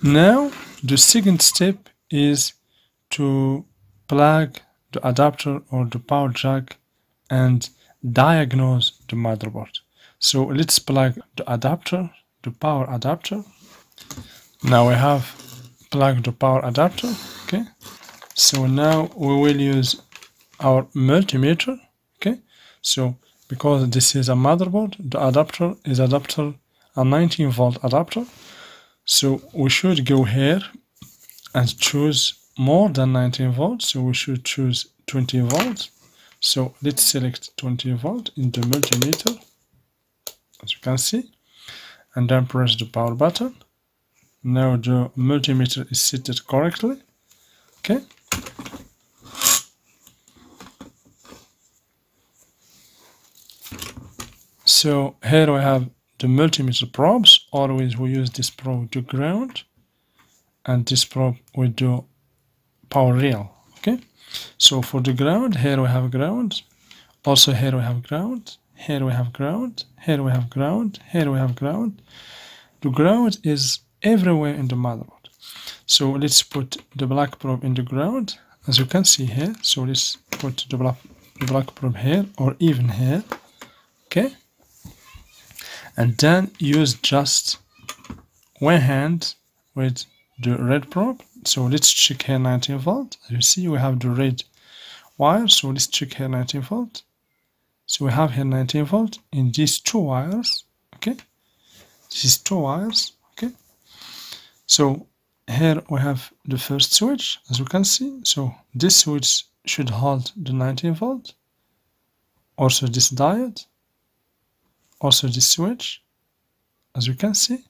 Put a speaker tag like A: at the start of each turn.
A: Now the second step is to plug the adapter or the power jack and diagnose the motherboard. So let's plug the adapter, the power adapter. Now we have plugged the power adapter. Okay, so now we will use our multimeter. Okay, so because this is a motherboard, the adapter is a 19 volt adapter. So we should go here and choose more than 19 volts. So we should choose 20 volts. So let's select 20 volt in the multimeter, as you can see, and then press the power button. Now the multimeter is set correctly. Okay. So here we have the multimeter probes. Always we use this probe to ground, and this probe we do power rail. Okay, so for the ground, here we have ground. Also here we have ground. Here we have ground. Here we have ground. Here we have ground. The ground is everywhere in the motherboard. So let's put the black probe in the ground, as you can see here. So let's put the black probe here or even here. Okay. And then use just one hand with the red probe. So let's check here 19 volt. As you see, we have the red wire. So let's check here 19 volt. So we have here 19 volt in these two wires. Okay, this is two wires. Okay, so here we have the first switch, as you can see. So this switch should hold the 19 volt. Also this diode. Also this switch, as you can see.